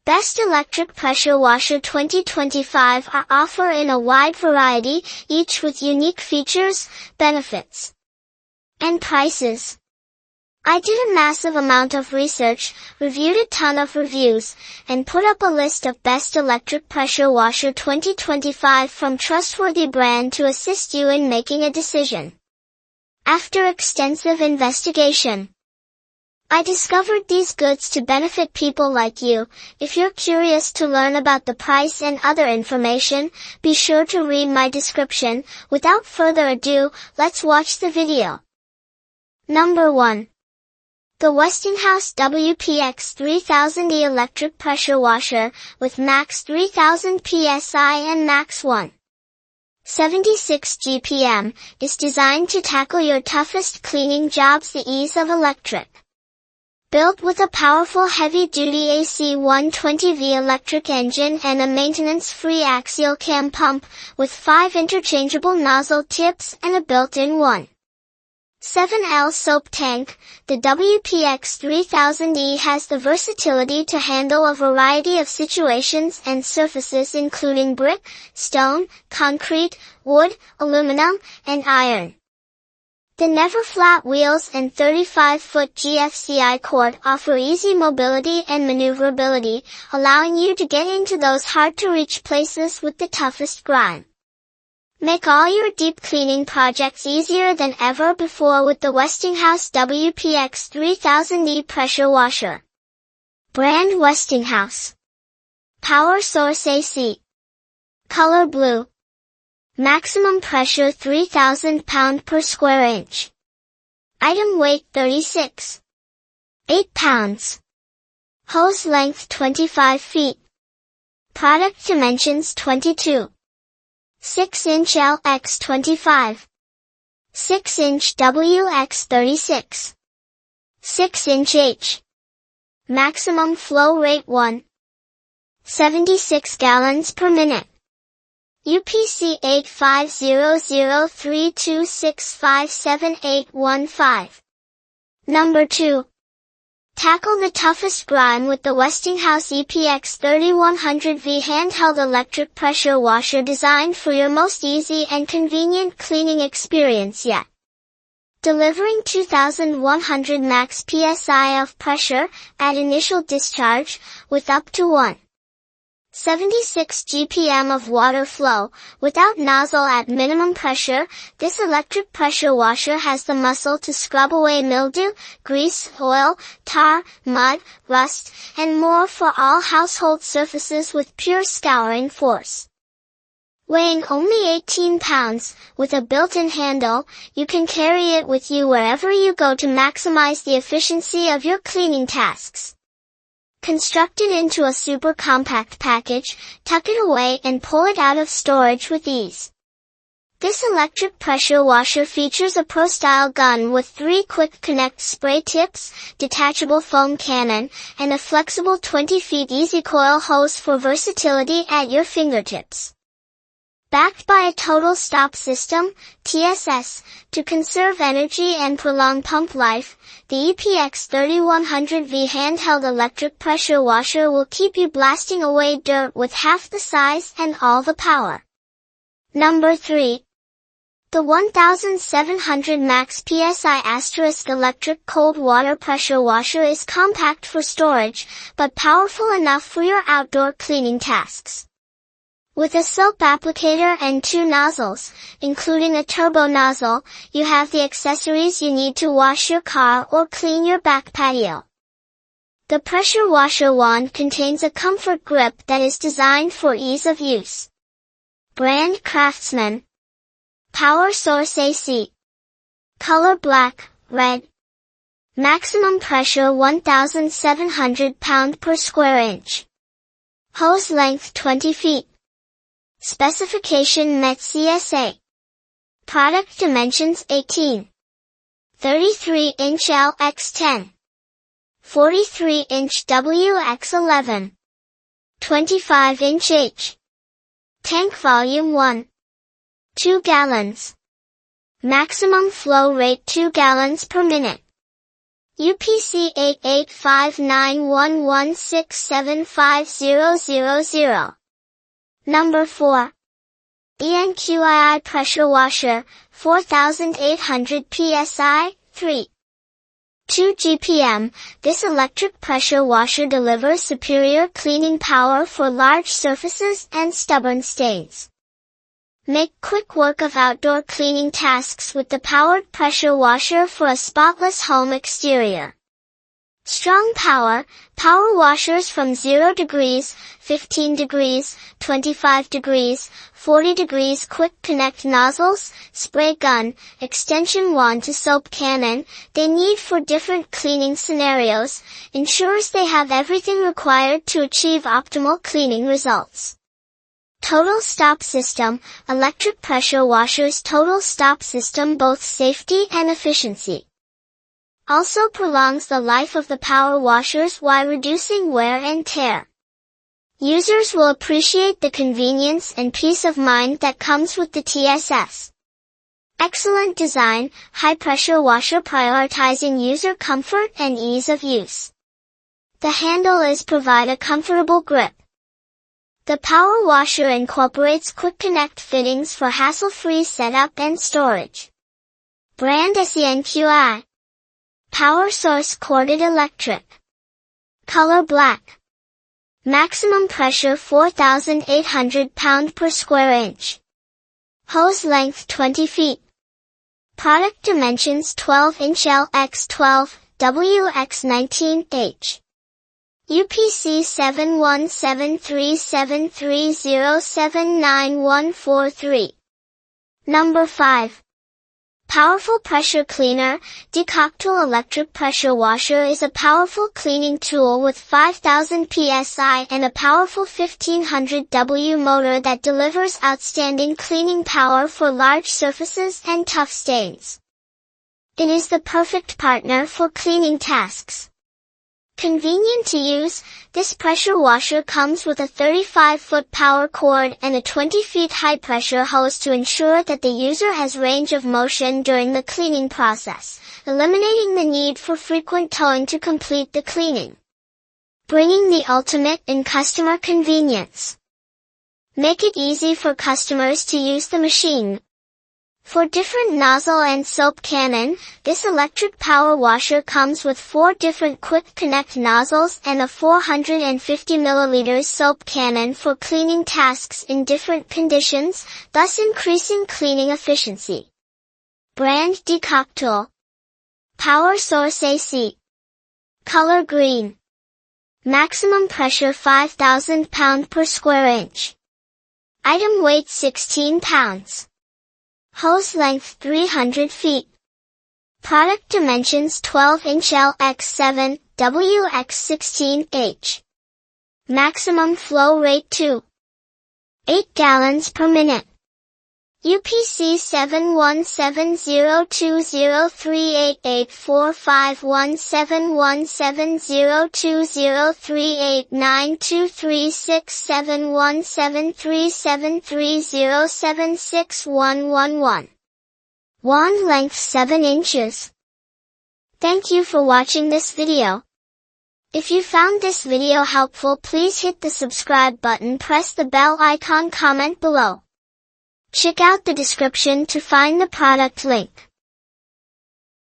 Best Electric Pressure Washer 2025 are offered in a wide variety, each with unique features, benefits, and prices. I did a massive amount of research, reviewed a ton of reviews, and put up a list of Best Electric Pressure Washer 2025 from trustworthy brand to assist you in making a decision. After extensive investigation, I discovered these goods to benefit people like you. If you're curious to learn about the price and other information, be sure to read my description. Without further ado, let's watch the video. Number 1. The Westinghouse WPX3000e Electric Pressure Washer with Max 3000 PSI and Max 176 GPM is designed to tackle your toughest cleaning jobs the ease of electric. Built with a powerful heavy-duty AC 120V electric engine and a maintenance-free axial cam pump, with 5 interchangeable nozzle tips and a built-in 1.7L soap tank, the WPX3000e has the versatility to handle a variety of situations and surfaces including brick, stone, concrete, wood, aluminum, and iron. The never-flat wheels and 35-foot GFCI cord offer easy mobility and maneuverability, allowing you to get into those hard-to-reach places with the toughest grime. Make all your deep cleaning projects easier than ever before with the Westinghouse WPX3000e Pressure Washer. Brand Westinghouse. Power source AC. Color blue. Maximum pressure 3,000 pound per square inch. Item weight 36.8 pounds. Hose length 25 feet. Product dimensions 22. 6-inch L x 25. 6-inch W x 36. 6-inch H. Maximum flow rate 1.76 gallons per minute. UPC 850032657815. Number 2. Tackle the toughest grime with the Westinghouse EPX3100V handheld electric pressure washer designed for your most easy and convenient cleaning experience yet. Delivering 2,100 max PSI of pressure at initial discharge with up to 1.76 GPM of water flow, without nozzle at minimum pressure, this electric pressure washer has the muscle to scrub away mildew, grease, oil, tar, mud, rust, and more for all household surfaces with pure scouring force. Weighing only 18 pounds, with a built-in handle, you can carry it with you wherever you go to maximize the efficiency of your cleaning tasks. Constructed into a super compact package, tuck it away and pull it out of storage with ease. This electric pressure washer features a pro-style gun with 3 quick connect spray tips, detachable foam cannon, and a flexible 20 feet easy coil hose for versatility at your fingertips. Backed by a total stop system, TSS, to conserve energy and prolong pump life, the EPX3100V handheld electric pressure washer will keep you blasting away dirt with half the size and all the power. Number 3. The 1700 max PSI * electric cold water pressure washer is compact for storage, but powerful enough for your outdoor cleaning tasks. With a soap applicator and 2 nozzles, including a turbo nozzle, you have the accessories you need to wash your car or clean your back patio. The pressure washer wand contains a comfort grip that is designed for ease of use. Brand CRAFTSMAN. Power source AC. Color black, red. Maximum pressure 1,700 pound per square inch. Hose length 20 feet. Specification met CSA. Product dimensions 18. 33-inch L x 10. 43-inch W x 11. 25-inch H. Tank volume 1.2 gallons. Maximum flow rate 2 gallons per minute. UPC 885911675000. Number 4. ENQII Pressure Washer, 4800 PSI, 3. 2 GPM. This electric pressure washer delivers superior cleaning power for large surfaces and stubborn stains. Make quick work of outdoor cleaning tasks with the powered pressure washer for a spotless home exterior. Strong power washers from 0 degrees, 15 degrees, 25 degrees, 40 degrees quick connect nozzles, spray gun, extension wand to soap cannon, they need for different cleaning scenarios, ensures they have everything required to achieve optimal cleaning results. Total stop system, electric pressure washers total stop system both safety and efficiency. Also prolongs the life of the power washers while reducing wear and tear. Users will appreciate the convenience and peace of mind that comes with the TSS. Excellent design, high pressure washer prioritizing user comfort and ease of use. The handle is provide a comfortable grip. The power washer incorporates quick connect fittings for hassle-free setup and storage. Brand ENQII. Power source corded electric. Color black. Maximum pressure 4,800 pound per square inch. Hose length 20 feet. Product dimensions 12-inch L x 12, W x 19H. UPC 717373079143. Number 5. Powerful Pressure Cleaner, Decoctal Electric Pressure Washer is a powerful cleaning tool with 5000 PSI and a powerful 1500 W motor that delivers outstanding cleaning power for large surfaces and tough stains. It is the perfect partner for cleaning tasks. Convenient to use, this pressure washer comes with a 35-foot power cord and a 20 feet high-pressure hose to ensure that the user has range of motion during the cleaning process, eliminating the need for frequent towing to complete the cleaning. Bringing the ultimate in customer convenience. Make it easy for customers to use the machine. For different nozzle and soap cannon, this electric power washer comes with 4 different quick connect nozzles and a 450 ml soap cannon for cleaning tasks in different conditions, thus increasing cleaning efficiency. Brand Decoctal. Power source AC. Color green. Maximum pressure 5,000 pound per square inch. Item weight 16 pounds. Hose length 300 feet. Product dimensions 12-inch L x 7, W x 16H. Maximum flow rate 2.8 gallons per minute. UPC 7170203884517367173730761111. Wand length 7 inches. Thank you for watching this video. If you found this video helpful, please hit the subscribe button, press the bell icon, comment below. Check out the description to find the product link.